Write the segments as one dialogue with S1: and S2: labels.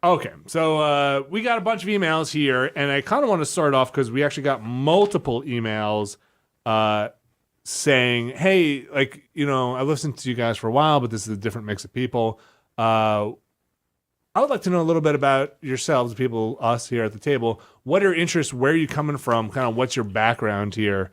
S1: Okay, so we got a bunch of emails here, and I kind of want to start off because we actually got multiple emails saying, hey, like, I listened to you guys for a while, but this is a different mix of people. I would like to know a little bit about yourselves, people, us here at the table. What are your interests? Where are you coming from? Kind of what's your background here?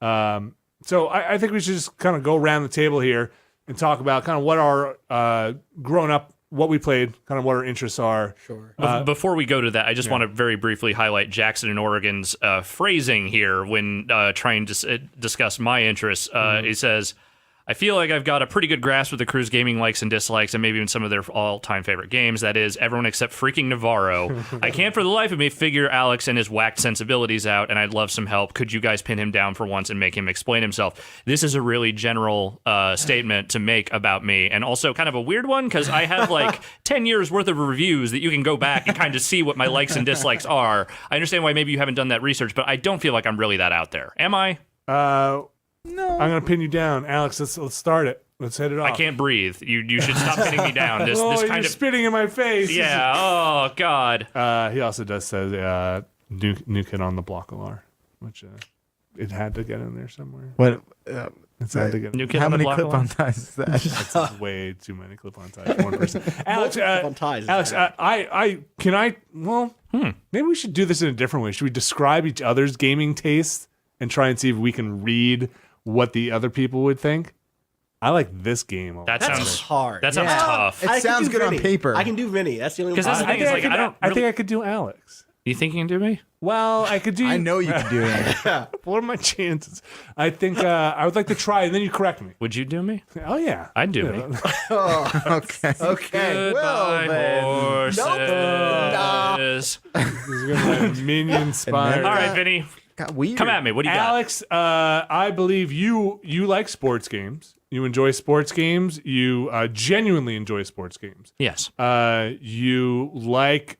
S1: So I think we should just kind of go around the table here and talk about kind of what our growing up, what we played, kind of what our interests are.
S2: Sure.
S3: Before we go to that, I just want to very briefly highlight Jackson and Oregon's phrasing here when trying to discuss my interests. He says, I feel like I've got a pretty good grasp of the crew's gaming likes and dislikes, and maybe even some of their all-time favorite games. That is, everyone except freaking Navarro. I can't for the life of me figure Alex and his whacked sensibilities out, and I'd love some help. Could you guys pin him down for once and make him explain himself? This is a really general statement to make about me, and also kind of a weird one, because I have like 10 years worth of reviews that you can go back and kind of see what my likes and dislikes are. I understand why maybe you haven't done that research, but I don't feel like I'm really that out there. Am I?
S1: No. I'm going to pin you down. Alex, let's start it. Let's hit it off.
S3: I can't breathe. You should stop pinning me down. This kind
S1: you're
S3: of
S1: spitting in my face.
S3: Yeah. Oh God.
S1: He also does say new kid on the block alarm, which it had to get in there somewhere.
S4: What?
S1: It's had to get.
S3: New kid
S4: How
S3: on the
S4: many
S3: block
S4: clip-on ties is that?
S1: That's way too many clip-on ties for one person. Alex,
S2: Clip-on ties is
S1: Alex,
S2: bad.
S1: maybe we should do this in a different way. Should we describe each other's gaming tastes and try and see if we can read what the other people would think? I like this game a lot.
S3: That
S2: That's
S3: sounds
S2: hard.
S3: That sounds
S4: Yeah.
S3: tough.
S4: It
S2: I can
S4: sounds
S2: do
S4: good on
S2: Vinny.
S4: paper.
S2: I can do Vinny. That's the only one.
S3: Because that's the thing is, like,
S1: I think I could do Alex.
S3: You think you can do me?
S1: Well, I could do.
S4: I know you can do it.
S1: What are my chances? I think I would like to try, and then you correct me.
S3: Would you do me?
S1: Oh yeah,
S3: I'd do me.
S4: Okay.
S2: Okay.
S4: Well, then.
S3: Horses.
S1: This is gonna be a minion spy.
S3: All right, Vinny,
S4: Got weird.
S3: come at me. What do you got?
S1: Alex, I believe you like sports games. You enjoy sports games. You genuinely enjoy sports games.
S3: Yes.
S1: You like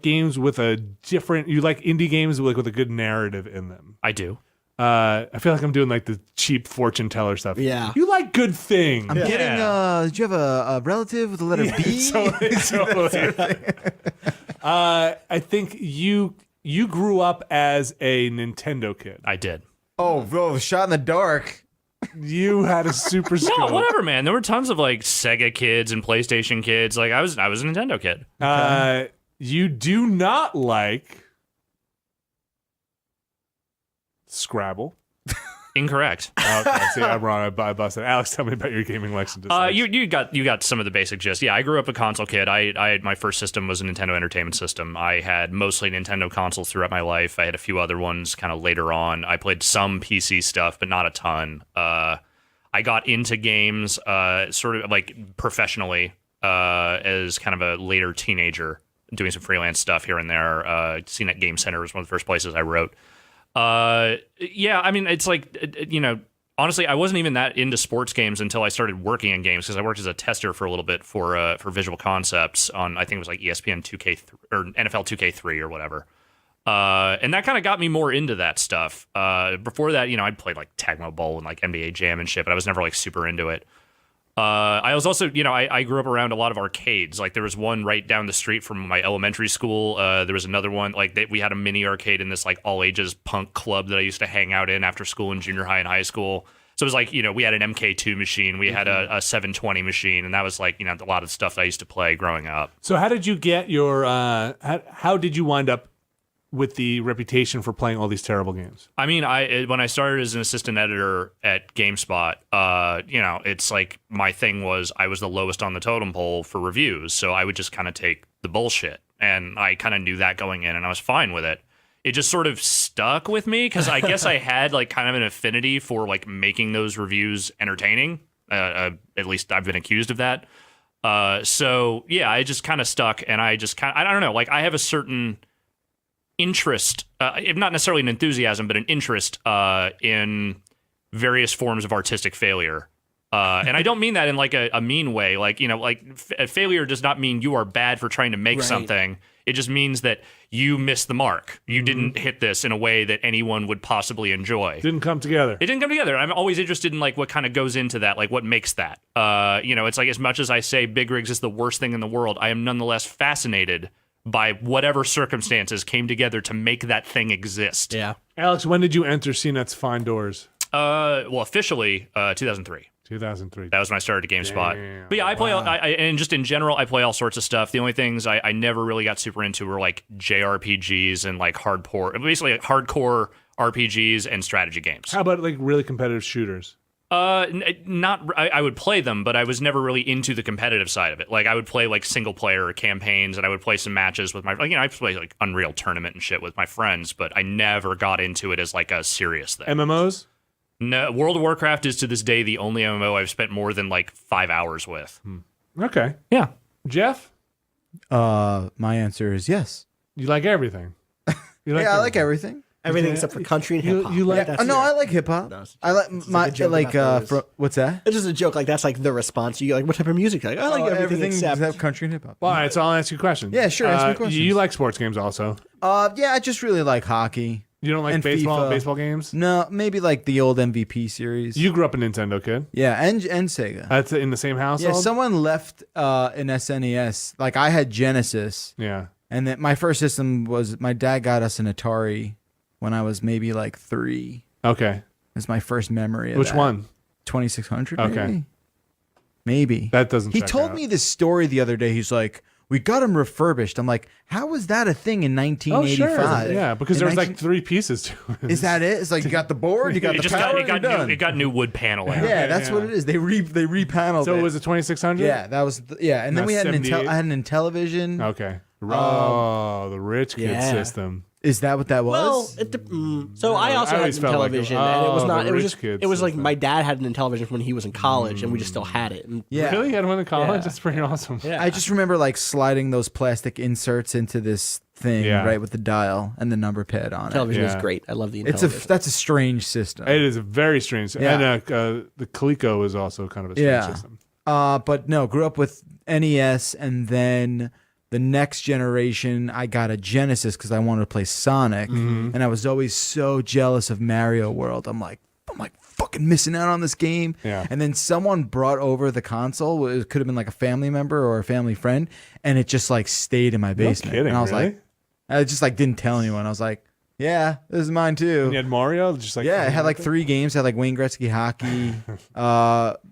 S1: games with a different. You like indie games with a good narrative in them.
S3: I do.
S1: I feel like I'm doing like the cheap fortune teller stuff.
S2: Yeah.
S1: You like good things.
S4: I'm getting. Did you have a relative with the letter B?
S1: I think you grew up as a Nintendo kid.
S3: I did.
S4: Oh, bro, shot in the dark.
S1: You had a super scope.
S3: No, whatever, man. There were tons of like Sega kids and PlayStation kids. Like I was a Nintendo kid.
S1: You do not like Scrabble.
S3: Incorrect.
S1: Okay, see, I'm wrong. I busted. Alex, tell me about your gaming likes and dislikes.
S3: You got some of the basic gist. Yeah, I grew up a console kid. I my first system was a Nintendo Entertainment System. I had mostly Nintendo consoles throughout my life. I had a few other ones kind of later on. I played some PC stuff, but not a ton. I got into games sort of like professionally as kind of a later teenager, doing some freelance stuff here and there. CNET Game Center was one of the first places I wrote. Yeah, I mean, it's like, honestly, I wasn't even that into sports games until I started working in games, because I worked as a tester for a little bit for Visual Concepts on, I think it was like ESPN 2K or NFL 2K3 or whatever. And that kind of got me more into that stuff. Before that, I'd played like Tecmo Bowl and like NBA Jam and shit, but I was never like super into it. I was also, I grew up around a lot of arcades. Like there was one right down the street from my elementary school. There was another one, like we had a mini arcade in this like all ages punk club that I used to hang out in after school in junior high and high school. So it was like, we had an MK2 machine, we had a 720 machine, and that was like, a lot of stuff that I used to play growing up.
S1: So how did you get your, how did you wind up with the reputation for playing all these terrible games?
S3: I mean, when I started as an assistant editor at GameSpot, it's like my thing was I was the lowest on the totem pole for reviews, so I would just kind of take the bullshit, and I kind of knew that going in, and I was fine with it. It just sort of stuck with me because I guess I had like kind of an affinity for like making those reviews entertaining. At least I've been accused of that. So yeah, I just kind of stuck, and I don't know, like I have a certain interest, if not necessarily an enthusiasm, but an interest in various forms of artistic failure. And I don't mean that in like a mean way. Like, failure does not mean you are bad for trying to make
S2: Right.
S3: something. It just means that you missed the mark. You didn't hit this in a way that anyone would possibly enjoy.
S1: Didn't come together.
S3: It didn't come together. I'm always interested in like what kind of goes into that, like what makes that. It's like as much as I say Big Rigs is the worst thing in the world, I am nonetheless fascinated by whatever circumstances came together to make that thing exist.
S2: Yeah.
S1: Alex, when did you enter CNET's fine doors?
S3: Well, officially, 2003.
S1: 2003.
S3: That was when I started at GameSpot.
S1: Damn.
S3: But yeah, I play, and just in general, I play all sorts of stuff. The only things I never really got super into were like JRPGs and like basically like hardcore RPGs and strategy games.
S1: How about like really competitive shooters?
S3: I would play them, but I was never really into the competitive side of it. Like I would play like single player campaigns, and I would play some matches with I play like Unreal Tournament and shit with my friends, but I never got into it as like a serious thing.
S1: MMOs?
S3: No, World of Warcraft is to this day the only MMO I've spent more than like 5 hours with.
S1: Okay.
S3: Yeah.
S1: Jeff?
S4: My answer is yes.
S1: You like everything. You
S4: I like everything.
S2: Everything except for country and hip hop.
S1: you like-
S2: That's
S4: No,
S2: your-
S4: I like hip hop.
S2: No, it's
S4: I like
S2: just
S4: my
S2: a joke
S4: like
S2: about those.
S4: what's that?
S2: It's just a joke. Like that's like the response. You like what type of music? Like I like everything, except.
S4: country and hip hop.
S1: Well, all right, so I'll ask you questions.
S4: Yeah, sure, ask me questions.
S1: You like sports games also.
S4: Yeah, I just really like hockey.
S1: You don't like
S4: And
S1: baseball
S4: FIFA.
S1: games?
S4: No, maybe like the old MVP series.
S1: You grew up a Nintendo kid.
S4: Yeah, and Sega.
S1: That's in the same
S4: Yeah,
S1: household?
S4: someone left an SNES. Like I had Genesis,
S1: Yeah.
S4: and then my first system was my dad got us an Atari when I was maybe like 3.
S1: Okay.
S4: It's my first memory of
S1: Which
S4: that.
S1: one?
S4: 2600.
S1: Okay.
S4: Maybe.
S1: That doesn't
S4: He
S1: check
S4: told
S1: out.
S4: me this story the other day. He's like, "We got him refurbished." I'm like, "How was that a thing in
S1: Oh,
S4: 1985?"
S1: sure. Yeah, because
S4: In
S1: there was
S4: 19
S1: like 3 pieces to it.
S4: Is that it? It's like you got the board, you got
S3: It
S4: the
S3: just
S4: power,
S3: got,
S4: you're done.
S3: it got new wood paneling.
S4: Yeah, that's
S1: Yeah.
S4: what it is. They repaneled
S1: So
S4: it.
S1: it was a 2600?
S4: Yeah, that was and then
S1: Not
S4: we had
S1: 78?
S4: I had an Intellivision.
S1: Okay. The rich kid
S2: Yeah.
S1: system.
S4: Is that what that
S2: Well,
S4: was?
S2: so I also
S1: I
S2: had
S1: always
S2: an
S1: felt like
S2: Intellivision,
S1: it-
S2: and it was
S1: oh,
S2: not.
S1: the
S2: It was
S1: rich
S2: just.
S1: kids
S2: It was like
S1: system.
S2: my dad had an Intellivision when he was in college, and we just still had it. And
S4: Yeah.
S1: Really? You had one in college?
S2: Yeah.
S1: That's pretty awesome.
S2: Yeah.
S4: I just remember like sliding those plastic inserts into this thing,
S1: Yeah.
S4: right, with the dial and the number pad on it.
S2: Television
S1: Yeah.
S2: is great. I love the
S4: It's
S2: Intellivision.
S4: that's a strange system.
S1: It is a very strange.
S4: Yeah.
S1: And the Coleco is also kind of a strange
S4: Yeah.
S1: system.
S4: But no, grew up with NES, and then the next generation, I got a Genesis because I wanted to play Sonic, and I was always so jealous of Mario World. I'm like fucking missing out on this game.
S1: Yeah.
S4: And then someone brought over the console. It could have been like a family member or a family friend, and it just like stayed in my basement.
S1: kidding,
S4: and I was
S1: really?
S4: like, I just like didn't tell anyone. I was like, yeah, this is mine too.
S1: And you had Mario? Just like
S4: Yeah, it had like 3 games. It had like Wayne Gretzky hockey,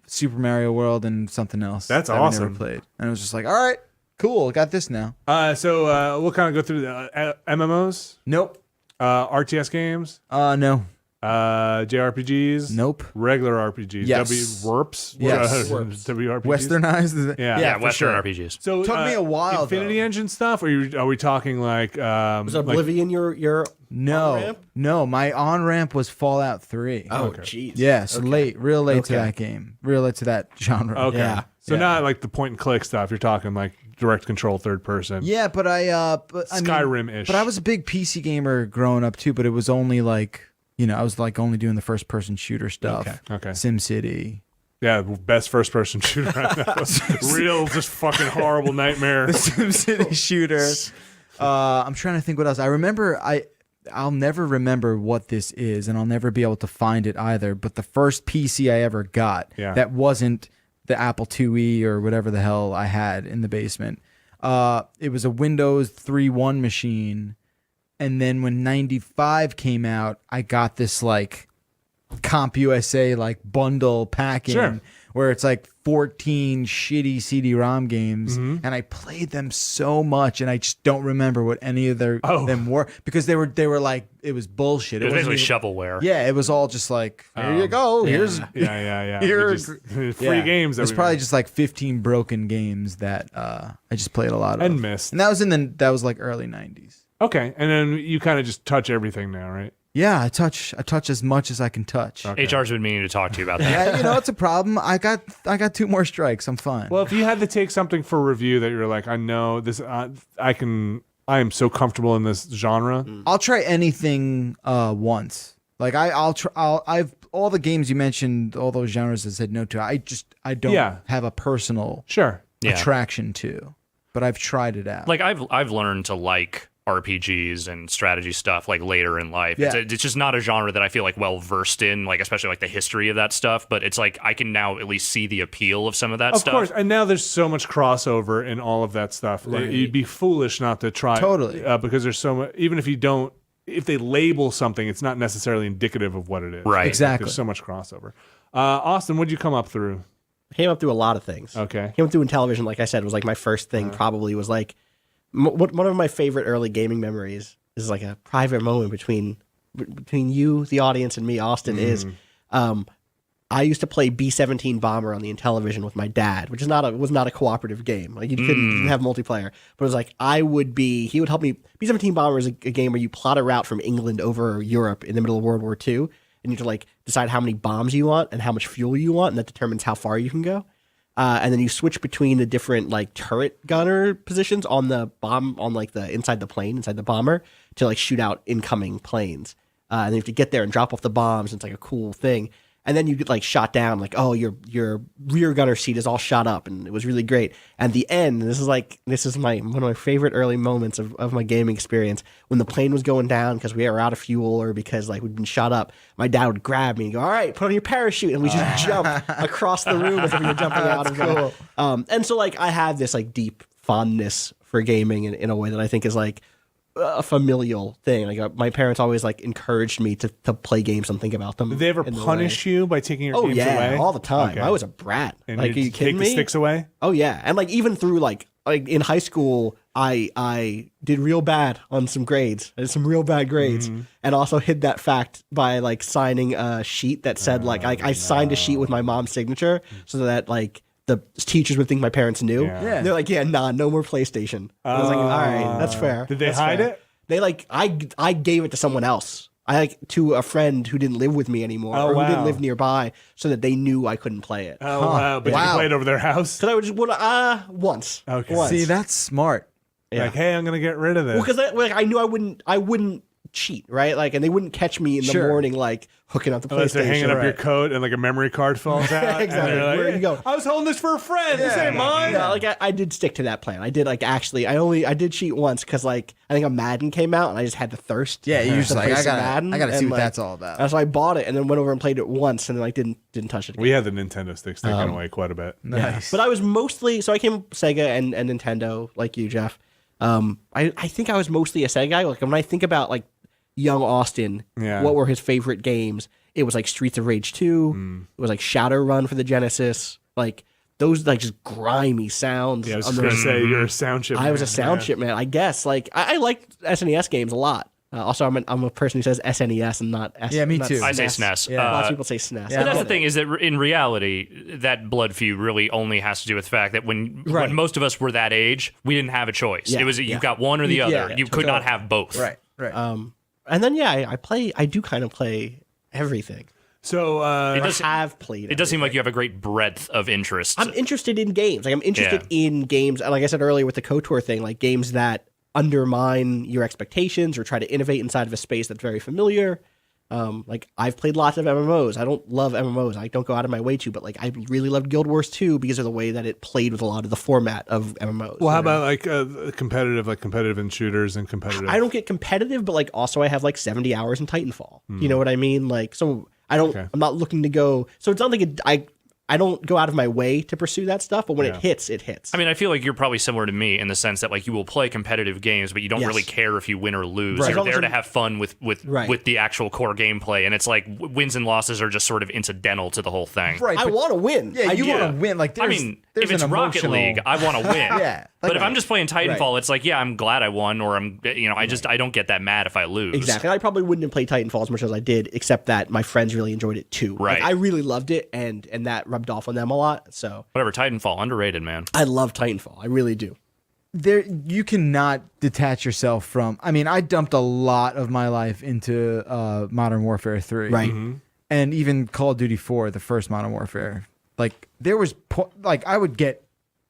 S4: Super Mario World, and something else.
S1: That's
S4: that
S1: awesome.
S4: We never played, and it was just like, all right, cool, got this now.
S1: So we'll kind of go through the MMOs,
S4: Nope.
S1: RTS games,
S4: No.
S1: JRPGs.
S4: Nope.
S1: Regular RPGs.
S4: Yes.
S1: WRPs.
S4: Yes.
S1: WRPGs.
S4: Westernized.
S1: Yeah.
S3: Yeah,
S4: for
S3: Western
S4: sure.
S3: RPGs.
S1: So
S4: Took me a while,
S1: Infinity
S4: though.
S1: Engine stuff, or are we talking like
S2: was Oblivion your
S4: No,
S2: on-ramp?
S4: no. My on ramp was Fallout 3.
S2: Oh,
S1: Okay.
S2: jeez.
S4: Yes, real late to
S2: Okay.
S4: that game, real late to that genre.
S1: Okay.
S2: Yeah.
S1: So
S4: Yeah.
S1: not like the point and click stuff. You're talking like direct control third person.
S4: Yeah, but I
S1: Skyrim-ish.
S4: But I was a big PC gamer growing up too. But it was only like I was like only doing the first person shooter stuff.
S1: Okay.
S4: SimCity.
S1: Yeah, best first person shooter I know. Real just fucking horrible nightmare.
S4: SimCity shooter. I'm trying to think what else. I remember I'll never remember what this is, and I'll never be able to find it either. But the first PC I ever got that wasn't the Apple IIe or whatever the hell I had in the basement. It was a Windows 3.1 machine. And then when 95 came out, I got this like Comp USA like bundle package
S1: Sure.
S4: where it's like 14 shitty CD-ROM games, and I played them so much, and I just don't remember what any of them were because they were like it was bullshit.
S3: It was
S4: wasn't
S3: basically
S4: even-
S3: shovelware.
S4: Yeah, it was all just like here you go. Here's
S1: Yeah.
S4: Here-
S1: We just- free
S4: yeah.
S1: games.
S4: There's probably just like 15 broken games that I just played a lot of
S1: And missed.
S4: and that was like early 90s.
S1: Okay, and then you kind of just touch everything now, right?
S4: Yeah, I touch as much as I can touch.
S1: Okay.
S3: HR's been meaning to talk to you about that.
S4: Yeah, it's a problem. I got 2 more strikes. I'm fine.
S1: Well, if you had to take something for review that you're like, I know this, I am so comfortable in this genre.
S4: I'll try anything once. Like I've all the games you mentioned, all those genres I said no to. I don't
S1: Yeah.
S4: have a personal
S1: Sure.
S3: Yeah.
S4: attraction to. but I've tried it out.
S3: Like I've learned to like RPGs and strategy stuff like later in life.
S4: Yeah.
S3: It's just not a genre that I feel like well versed in, like especially like the history of that stuff. But it's like I can now at least see the appeal of some of that stuff.
S1: Of course, and now there's so much crossover in all of that stuff.
S2: Right.
S1: You'd be foolish not to try.
S4: Totally.
S1: Because there's so much. Even if you don't, if they label something, it's not necessarily indicative of what it is.
S3: Right.
S4: Exactly.
S1: There's so much crossover. Austin, what'd you come up through?
S2: Came up through a lot of things.
S1: Okay.
S2: Came up through in television, like I said, was like my first thing. Probably was like one of my favorite early gaming memories is like a private moment between you, the audience, and me, Austin. Is I used to play B-17 Bomber on the Intellivision with my dad, which is was not a cooperative game. Like you didn't have multiplayer, but it was like he would help me. B-17 Bomber is a game where you plot a route from England over Europe in the middle of World War II, and you have to like decide how many bombs you want and how much fuel you want, and that determines how far you can go. And then you switch between the different like turret gunner positions on the bomb, on like the inside the plane, inside the bomber, to like shoot out incoming planes. And then you have to get there and drop off the bombs. And it's like a cool thing. And then you get like shot down, like, oh, your rear gunner seat is all shot up, and it was really great. And the end, this is one of my favorite early moments of my gaming experience. When the plane was going down because we were out of fuel or because like we'd been shot up, my dad would grab me and go, all right, put on your parachute, and we just jump across the room as if we were jumping out of
S4: cool.
S2: And so like I have this like deep fondness for gaming in a way that I think is like a familial thing. Like my parents always like encouraged me to play games and think about them.
S1: Did they ever punish you by taking your games away?
S2: All the time.
S1: Okay.
S2: I was a brat.
S1: And
S2: like, are you kidding
S1: take
S2: me?
S1: the sticks away?
S2: Oh yeah, and like even through like in high school, I did real bad on some grades. I did some real bad grades, and also hid that fact by like signing a sheet that said I signed a sheet with my mom's signature so that like the teachers would think my parents knew.
S1: Yeah.
S2: They're like, yeah, nah, no more PlayStation. I was like, all right, that's fair.
S1: Did they
S2: That's
S1: hide
S2: fair.
S1: it?
S2: They like I gave it to someone else. To a friend who didn't live with me anymore, or who
S1: wow.
S2: didn't live nearby, so that they knew I couldn't play it.
S1: Oh, wow. But you
S4: Wow.
S1: played over their house?
S2: Because I would just once.
S1: Okay.
S2: Once.
S4: See, that's smart.
S2: Yeah.
S1: Like, hey, I'm going to get rid of this.
S2: Well, because like I knew I wouldn't cheat, right? Like, and they wouldn't catch me in the
S4: Sure.
S2: morning, like hooking up the
S1: Unless
S2: PlayStation.
S1: they're hanging up your
S2: Right.
S1: coat and like a memory card falls out.
S2: Exactly.
S1: And they're like,
S2: Where you go?
S1: I was holding this for a friend. This ain't mine.
S2: No, like I did stick to that plan. I did like actually. I did cheat once because like I think a Madden came out and I just had the thirst.
S4: Yeah, you're just
S2: to
S4: like,
S2: play
S4: I
S2: some
S4: gotta
S2: Madden,
S4: see
S2: and,
S4: what
S2: like,
S4: that's all about.
S2: And so I bought it and then went over and played it once and then like didn't touch it again.
S1: We had the Nintendo sticks taken away quite a bit.
S4: Nice.
S2: But I was mostly I came Sega and Nintendo like you, Jeff. I think I was mostly a Sega guy. Like when I think about like young Austin,
S1: Yeah.
S2: what were his favorite games? It was like Streets of Rage 2. It was like Shadowrun for the Genesis. Like those like just grimy sounds.
S1: Yeah, I was
S2: on
S1: just going to
S2: those-
S1: say, you're a sound chip.
S2: I was a
S1: man.
S2: sound
S1: Yeah.
S2: chip man, I guess. Like I liked SNES games a lot. Also, I'm a person who says SNES and not S.
S4: Yeah, me
S2: not
S4: too.
S3: I say SNES.
S4: Yeah.
S2: A lot of people say SNES.
S4: Yeah.
S3: But that's the thing is that in reality, that blood feud really only has to do with the fact that when most of us were that age, we didn't have a choice.
S2: Yeah,
S3: It was you
S2: yeah.
S3: got one or the other.
S4: yeah,
S3: You could not have both.
S4: Right.
S2: And then I do kind of play everything.
S1: So,
S3: It
S2: I
S3: does.
S2: have played.
S3: It does seem like you have a great breadth of interests.
S2: I'm interested in games. Like I'm interested in games, and like I said earlier with the KOTOR thing, like games that undermine your expectations or try to innovate inside of a space that's very familiar. Like I've played lots of MMOs. I don't love MMOs. I don't go out of my way to, but like I really loved Guild Wars 2 because of the way that it played with a lot of the format of MMOs.
S1: well, how about like competitive in shooters and competitive?
S2: I don't get competitive, but like also I have like 70 hours in Titanfall. You know what I mean? Like so I don't.
S1: Okay.
S2: I'm not looking to go. So it's not like I don't go out of my way to pursue that stuff, but when it hits, it hits.
S3: I mean, I feel like you're probably similar to me in the sense that like you will play competitive games, but you don't
S2: Yes.
S3: really care if you win or lose.
S2: Right.
S3: You're
S2: As long
S3: there
S2: as
S3: to
S2: I'm-
S3: have fun with
S2: Right.
S3: the actual core gameplay, and it's like wins and losses are just sort of incidental to the whole thing.
S4: Right.
S2: I
S4: but-
S2: want to win.
S4: Yeah, you
S3: Yeah.
S4: want to win. Like,
S3: I
S4: there's,
S3: mean,
S4: there's
S3: if it's
S4: an
S3: Rocket
S4: emotional-
S3: League, I want to win.
S4: Yeah.
S3: But if I'm just playing Titanfall, it's like, yeah, I'm glad I won, or I don't get that mad if I lose.
S2: Exactly. I probably wouldn't have played Titanfall as much as I did, except that my friends really enjoyed it too.
S3: Right.
S2: Like, I really loved it, and that rubbed off on them a lot. So
S3: Whatever, Titanfall, underrated, man.
S2: I love Titanfall. I really do.
S4: there you cannot detach yourself from. I mean, I dumped a lot of my life into Modern Warfare 3.
S2: Right.
S4: And even Call of Duty 4, the first Modern Warfare. Like there was I would get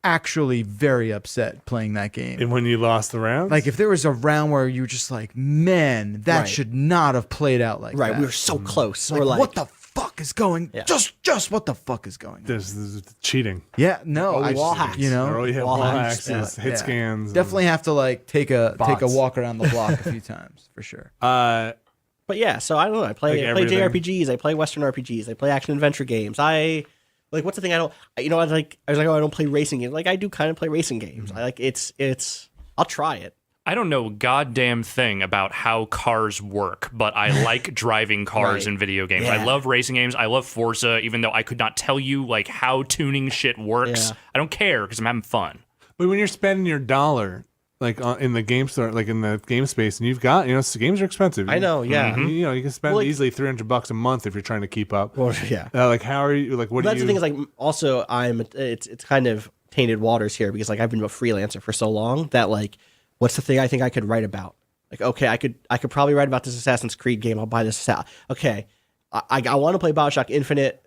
S4: actually very upset playing that game.
S1: And when you lost the round,
S4: Like if there was a round where you were just like, man, that
S2: Right.
S4: should not have played out like
S2: Right.
S4: that.
S2: We were so close.
S4: like,
S2: We're like,
S4: what the fuck fuck is going? Just what the fuck is going on?
S1: This is cheating.
S4: Yeah, no,
S2: wall hacks.
S4: You know,
S1: Wall hacks, hit scans.
S4: Definitely have to like take a
S2: Bots.
S4: walk around the block a few times for sure.
S2: But yeah, so I don't know. I play
S1: everything.
S2: JRPGs. I play Western RPGs. I play action adventure games. What's the thing I don't? I was like, I don't play racing games. Like I do kind of play racing games. I like it's. I'll try it.
S3: I don't know a goddamn thing about how cars work, but I like driving cars
S2: Right.
S3: in video games.
S2: Yeah.
S3: I love racing games. I love Forza, even though I could not tell you like how tuning shit works.
S2: Yeah.
S3: I don't care because I'm having fun.
S1: But when you're spending your dollar, like in the game store, like in the game space, and you've got, games are expensive.
S2: I know. Yeah.
S1: You can spend easily $300 a month if you're trying to keep up.
S2: Well, yeah.
S1: Like, how are you? Like, what do
S2: That's
S1: you?
S2: the thing is like also it's kind of tainted waters here because like I've been a freelancer for so long that like what's the thing I think I could write about? Like okay, I could probably write about this Assassin's Creed game. I'll buy this. Okay, I want to play BioShock Infinite,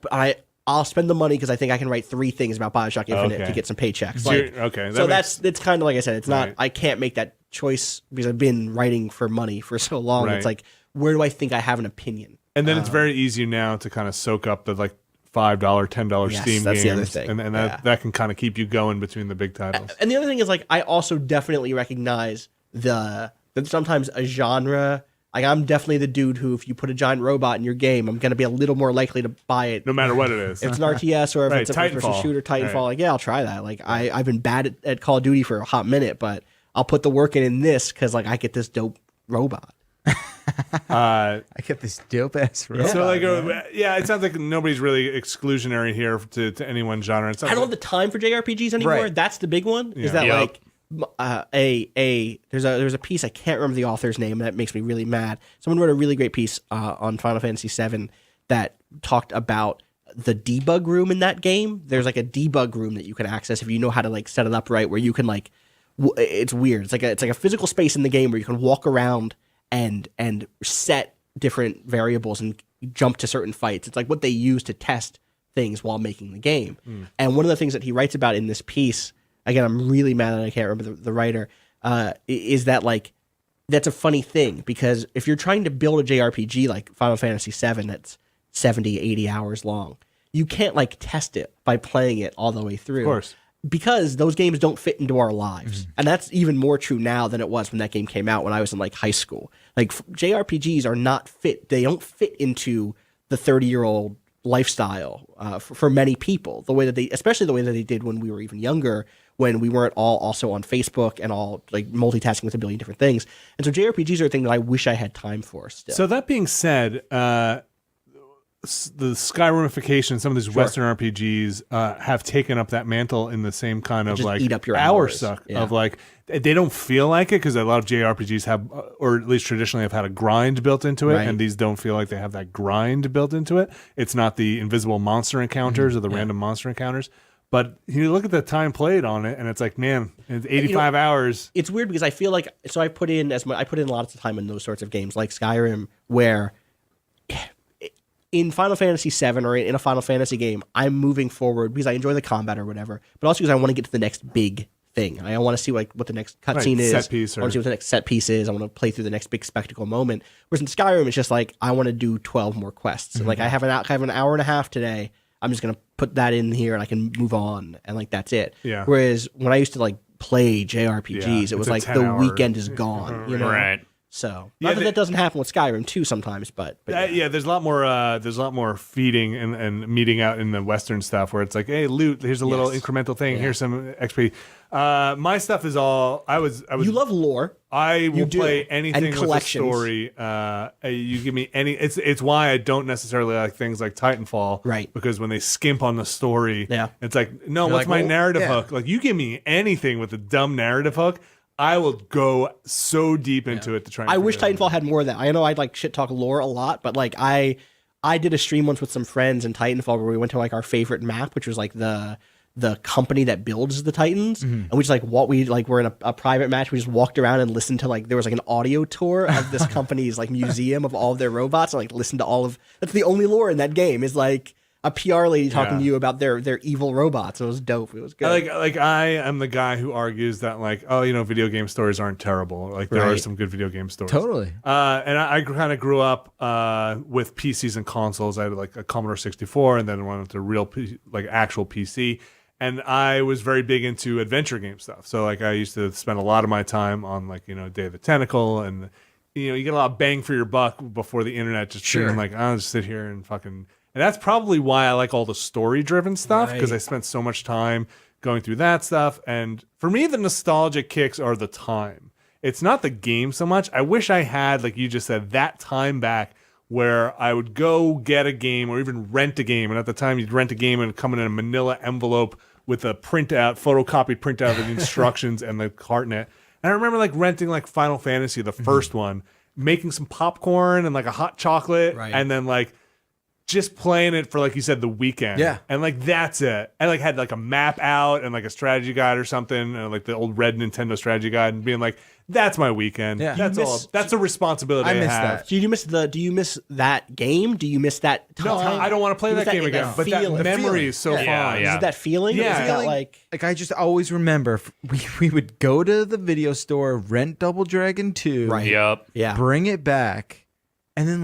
S2: but I'll spend the money because I think I can write 3 things about BioShock Infinite to get some paychecks.
S1: So
S2: it's kind of like I said, it's not. Right. I can't make that choice because I've been writing for money for so long. Right. It's like where do I think I have an opinion?
S1: And then it's very easy now to kind of soak up the like $5, $10 Steam
S2: that's
S1: games,
S2: the other thing.
S1: and that can kind of keep you going between the big titles.
S2: And the other thing is like I also definitely recognize that sometimes a genre. Like I'm definitely the dude who, if you put a giant robot in your game, I'm going to be a little more likely to buy it,
S1: no matter what it is.
S2: If it's an RTS or if it's a first-person shooter, Titanfall. Like yeah, I'll try that. Like I've been bad at Call of Duty for a hot minute, but I'll put the work in this because like I get this dope robot.
S4: I get this dope ass robot.
S1: So like, it sounds like nobody's really exclusionary here to any one genre.
S2: I don't have the time for JRPGs anymore.
S4: Right.
S2: That's the big one. Is that like. There's a piece I can't remember the author's name, and that makes me really mad. Someone wrote a really great piece on Final Fantasy VII that talked about the debug room in that game. There's like a debug room that you can access if you know how to like set it up right, where you can like it's weird. It's like a physical space in the game where you can walk around and set different variables and jump to certain fights. It's like what they use to test things while making the game. And one of the things that he writes about in this piece, again, I'm really mad that I can't remember the writer, is that like that's a funny thing because if you're trying to build a JRPG like Final Fantasy VII that's 70, 80 hours long, you can't like test it by playing it all the way through.
S1: Of course.
S2: Because those games don't fit into our lives. And that's even more true now than it was when that game came out when I was in like high school. Like JRPGs are not fit. They don't fit into the 30-year-old lifestyle for many people, especially the way that they did when we were even younger, when we weren't all also on Facebook and all like multitasking with a billion different things. And so JRPGs are a thing that I wish I had time for still.
S1: So that being said, the Skyrumification, some of these Western RPGs have taken up that mantle in the same kind of like
S2: eat up your
S1: hour
S2: hours.
S1: suck
S2: Yeah.
S1: of like they don't feel like it because a lot of JRPGs have, or at least traditionally have had a grind built into it,
S2: Right.
S1: and these don't feel like they have that grind built into it. It's not the invisible monster encounters or the random monster encounters. But you look at the time played on it, and it's like, man, it's 85 hours.
S2: It's weird because I feel like I put in a lot of time in those sorts of games like Skyrim, where in Final Fantasy VII or in a Final Fantasy game, I'm moving forward because I enjoy the combat or whatever, but also because I want to get to the next big thing. I want to see like what the next cutscene is.
S1: Set piece
S2: I want to see what the next set piece is. I want to play through the next big spectacle moment. Whereas in Skyrim, it's just like I want to do 12 more quests. And like I have an hour and a half today. I'm just gonna put that in here and I can move on and like that's it.
S1: Yeah.
S2: Whereas when I used to like play JRPGs, it was like the
S1: 10-hour
S2: weekend is gone. You know.
S3: Right.
S2: So not that doesn't happen with Skyrim too sometimes, but
S1: yeah, there's a lot more feeding and meeting out in the Western stuff where it's like, hey, loot, here's a little incremental thing, here's some XP. My stuff is all you
S2: love lore.
S1: I will play anything
S2: and
S1: with a story. You give me any. It's why I don't necessarily like things like Titanfall,
S2: right?
S1: Because when they skimp on the story, it's like, no, what's
S4: like,
S1: my narrative hook? Like, you give me anything with a dumb narrative hook, I will go so deep into it to try. And
S2: I wish Titanfall had more of that. I know I'd like shit talk lore a lot, but like I did a stream once with some friends in Titanfall where we went to like our favorite map, which was like the company that builds the Titans, and we just like we're in a private match. We just walked around and listened to like there was like an audio tour of this company's like museum of all of their robots, and like listened to all of that's the only lore in that game is like a PR lady talking to you about their evil robots. It was dope. It was good.
S1: I am the guy who argues that video game stories aren't terrible. Like there are some good video game stories.
S4: Totally.
S1: And I kind of grew up with PCs and consoles. I had like a Commodore 64, and then went to real actual PC. And I was very big into adventure game stuff. So like I used to spend a lot of my time on Day of the Tentacle, and you get a lot of bang for your buck before the internet just being like, I'll just sit here and fucking. And that's probably why I like all the story-driven stuff, because I spent so much time going through that stuff. And for me, the nostalgic kicks are the time. It's not the game so much. I wish I had, like you just said, that time back where I would go get a game or even rent a game. And at the time, you'd rent a game and come in a manila envelope with a photocopied printout of the instructions and the cart in it. And I remember renting Final Fantasy, the first one, making some popcorn and a hot chocolate, and then just playing it for, like you said, the weekend. Yeah. And that's it. I had a map out and a strategy guide or something, and the old red Nintendo strategy guide, and being that's my weekend. Yeah. That's all. That's a responsibility I
S4: miss
S1: have.
S4: that.
S2: Do you miss that game? Do you miss that time?
S1: No, I don't want to play that game again. But that memory is so fun.
S2: Is it that feeling?
S1: Yeah.
S4: I just always remember we would go to the video store, rent Double Dragon 2.
S2: Right.
S3: Yep.
S2: Yeah.
S4: Bring it back, and then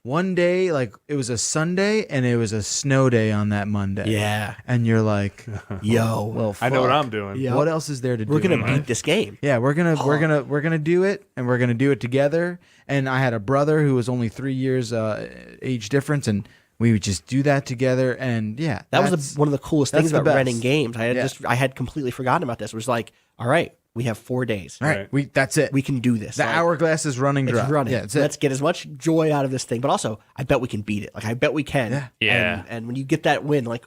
S4: one day, it was a Sunday and it was a snow day on that Monday.
S2: Yeah.
S4: And you're like,
S2: yo,
S4: well, fuck.
S1: I know what I'm doing.
S2: Yep.
S4: What else is there to do?
S2: We're gonna beat this game.
S4: Yeah, we're gonna do it, and we're gonna do it together. And I had a brother who was only 3 years age difference, and we would just do that together. And that
S2: was one of the coolest things about renting games. I had completely forgotten about this. It was all right, we have 4 days.
S4: Right. That's it.
S2: We can do this.
S4: The hourglass is running dry.
S2: It's running.
S4: Yeah, that's it.
S2: Let's get as much joy out of this thing. But also, I bet we can beat it. I bet we can.
S3: Yeah.
S2: And when you get that win, it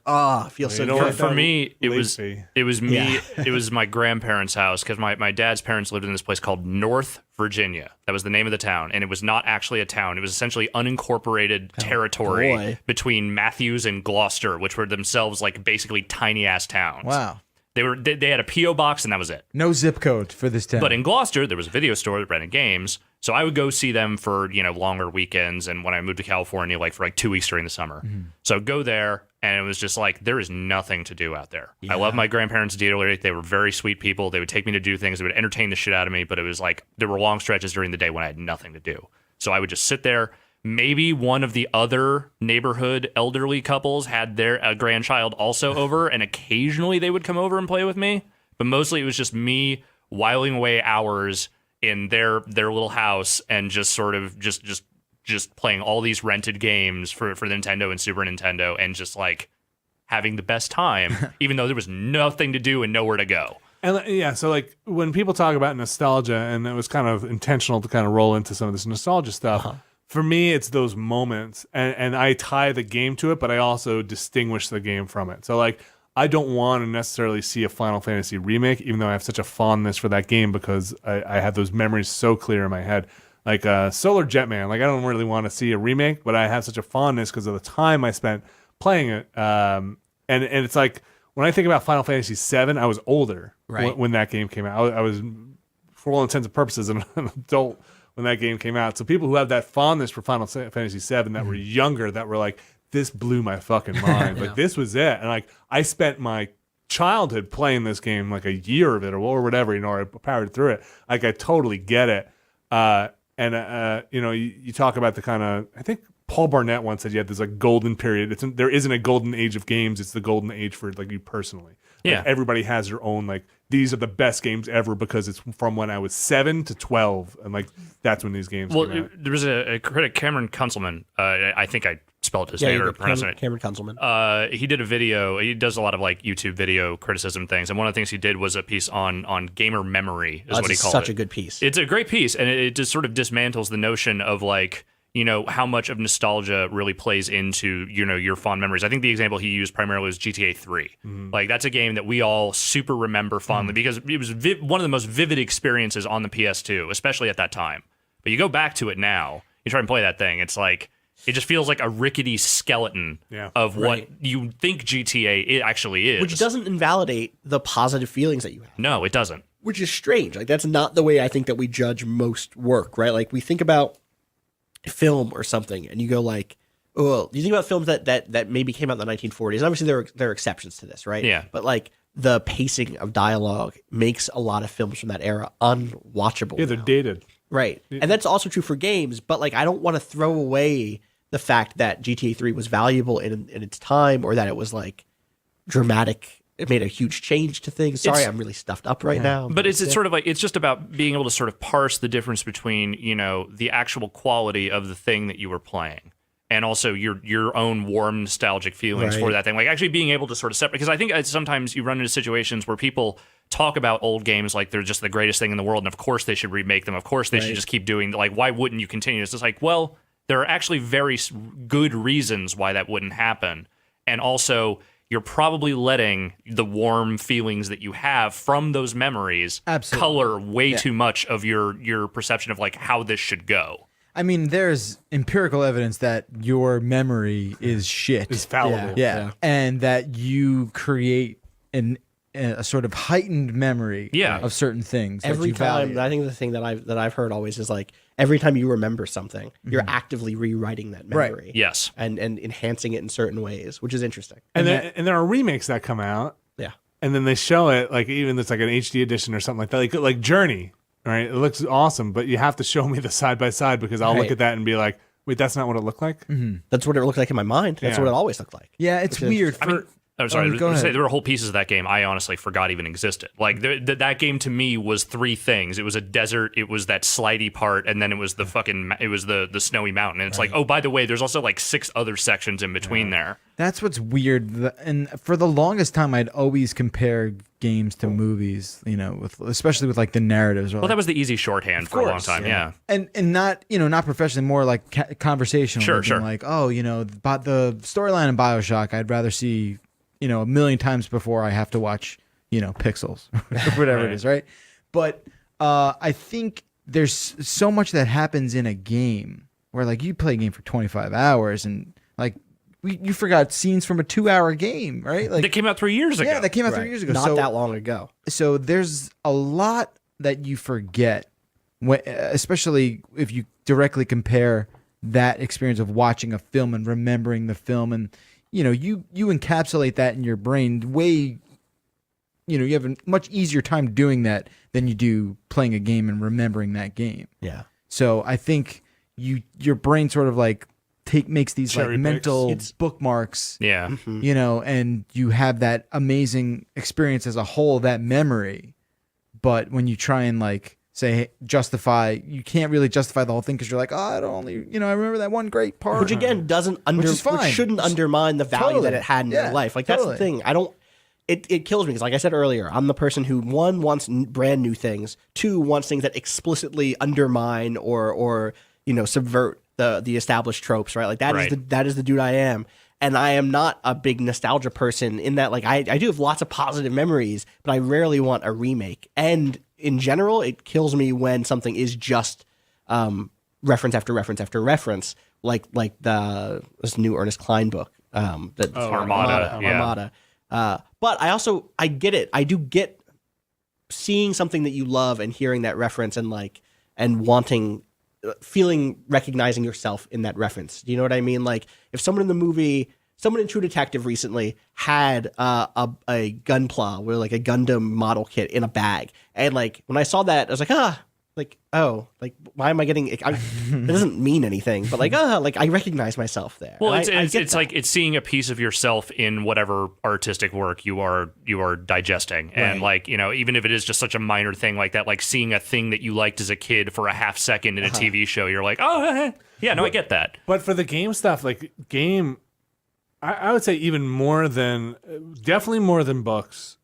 S2: feels so good.
S3: For me, it was me.
S2: Yeah.
S3: It was my grandparents' house, because my dad's parents lived in this place called North Virginia. That was the name of the town, and it was not actually a town. It was essentially unincorporated territory between Matthews and Gloucester, which were themselves basically tiny ass towns.
S4: Wow.
S3: They had a P.O. box, and that was it.
S4: No zip code for this town.
S3: But in Gloucester, there was a video store that rented games, so I would go see them for longer weekends. And when I moved to California, for 2 weeks during the summer, so I'd go there, and it was just there is nothing to do out there. I love my grandparents dearly. They were very sweet people. They would take me to do things. They would entertain the shit out of me. But it was there were long stretches during the day when I had nothing to do. So I would just sit there. Maybe one of the other neighborhood elderly couples had their grandchild also over, and occasionally they would come over and play with me. But mostly it was just me whiling away hours in their little house and just sort of just playing all these rented games for Nintendo and Super Nintendo, and just having the best time, even though there was nothing to do and nowhere to go.
S1: And so when people talk about nostalgia, and it was kind of intentional to kind of roll into some of this nostalgia stuff. For me, it's those moments, and I tie the game to it, but I also distinguish the game from it. So, I don't want to necessarily see a Final Fantasy remake, even though I have such a fondness for that game, because I have those memories so clear in my head. Solar Jetman, I don't really want to see a remake, but I have such a fondness because of the time I spent playing it. And it's when I think about Final Fantasy VII, I was older when that game came out. I was, for all intents and purposes, an adult when that game came out. So people who have that fondness for Final Fantasy VII that were younger, that were this blew my fucking mind. This was it. And I spent my childhood playing this game, a year of it or whatever, I powered through it. I totally get it. You talk about the kind of, I think Paul Barnett once said you had this golden period. There isn't a golden age of games. It's the golden age for you personally.
S3: Yeah.
S1: Everybody has their own, these are the best games ever because it's from when I was 7 to 12. And that's when these games came out.
S3: There was a critic, Cameron Kunzelman. I think I spelled his name or pronounced it.
S2: Cameron Kunzelman.
S3: He did a video. He does a lot of YouTube video criticism things. And one of the things he did was a piece on gamer memory is what he called it.
S2: Such a good piece.
S3: It's a great piece. And it just sort of dismantles the notion of how much of nostalgia really plays into, your fond memories. I think the example he used primarily was GTA 3. Mm-hmm. That's a game that we all super remember fondly because it was one of the most vivid experiences on the PS2, especially at that time. But you go back to it now, you try and play that thing, it's it just feels like a rickety skeleton of what you think GTA actually is.
S2: Which doesn't invalidate the positive feelings that you have.
S3: No, it doesn't.
S2: Which is strange. That's not the way I think that we judge most work, right? We think about film or something and you go Well, you think about films that maybe came out in the 1940s. Obviously, there are exceptions to this, right?
S3: Yeah.
S2: But like the pacing of dialogue makes a lot of films from that era unwatchable.
S1: Yeah, they're
S2: now.
S1: dated.
S2: Right. And that's also true for games, but like I don't want to throw away the fact that GTA 3 was valuable in its time, or that it was like dramatic. It made a huge change to things. Sorry, I'm really stuffed up right now.
S3: But it's sort of like, it's just about being able to sort of parse the difference between, the actual quality of the thing that you were playing and also your own warm nostalgic feelings for that thing. Like actually being able to sort of separate, because I think sometimes you run into situations where people talk about old games like they're just the greatest thing in the world, and of course they should remake them. Of course they should just keep doing, like, why wouldn't you continue? It's just like, well, there are actually very good reasons why that wouldn't happen. And also, you're probably letting the warm feelings that you have from those memories color way too much of your perception of like how this should go.
S4: I mean, there's empirical evidence that your memory is shit.
S1: It's fallible.
S4: Yeah. And that you create a sort of heightened memory of certain things.
S2: Every
S4: that you
S2: time,
S4: value.
S2: I think the thing that I've heard always is like every time you remember something, you're actively rewriting that memory.
S3: Yes.
S2: And enhancing it in certain ways, which is interesting.
S1: And there are remakes that come out.
S2: Yeah.
S1: And then they show it like even it's like an HD edition or something like that. Like Journey, right? It looks awesome, but you have to show me the side by side because I'll look at that and be like, wait, that's not what it looked like.
S2: That's what it looked like in my mind. That's what it always looked like.
S4: Yeah, it's weird.
S3: I'm sorry.
S4: Go ahead.
S3: There were whole pieces of that game I honestly forgot even existed. Like that game to me was three things. It was a desert. It was that slidey part, and then it was the the snowy mountain. And it's like, oh, by the way, there's also like 6 other sections in between there.
S4: That's what's weird. And for the longest time, I'd always compare games to movies. Especially with like the narratives.
S3: Well, that was the easy shorthand for a long time. Yeah.
S4: And not not professionally, more like conversational.
S3: Sure.
S4: Like, oh, about the storyline in BioShock, I'd rather see a million times before I have to watch Pixels or whatever it is, right? But I think there's so much that happens in a game where like you play a game for 25 hours and like you forgot scenes from a 2-hour game, right? Like
S3: that came out 3 years ago.
S4: Yeah, that came out 3 years ago.
S2: Not that long ago.
S4: So there's a lot that you forget, especially if you directly compare that experience of watching a film and remembering the film, and you encapsulate that in your brain way. You have a much easier time doing that than you do playing a game and remembering that game.
S2: Yeah.
S4: So I think your brain sort of like makes these
S1: Cherry
S4: like mental
S1: picks.
S4: bookmarks.
S3: Yeah.
S4: And you have that amazing experience as a whole, that memory. But when you try and like say justify, you can't really justify the whole thing because you're like, I remember that one great part.
S2: Which again which shouldn't undermine the value that it had in your life. Like that's the thing. It kills me because, like I said earlier, I'm the person who 1 wants brand new things, 2 wants things that explicitly undermine or subvert the established tropes. Right, like that is the dude I am, and I am not a big nostalgia person in that. Like I do have lots of positive memories, but I rarely want a remake. And in general, it kills me when something is just reference after reference after reference, like this new Ernest Cline book,
S3: Armada.
S2: But I get it. I do get seeing something that you love and hearing that reference and wanting, recognizing yourself in that reference. Do you know what I mean? Like if someone in True Detective recently had a Gunpla with like a Gundam model kit in a bag, and like when I saw that, I was like, why am I getting? It doesn't mean anything, but I recognize myself there.
S3: Well,
S2: And
S3: it's like it's seeing a piece of yourself in whatever artistic work you are digesting, and like even if it is just such a minor thing like that, like seeing a thing that you liked as a kid for a half second in a TV show, you're like, oh yeah, no, I get that.
S1: But for the game stuff, I would say definitely more than books.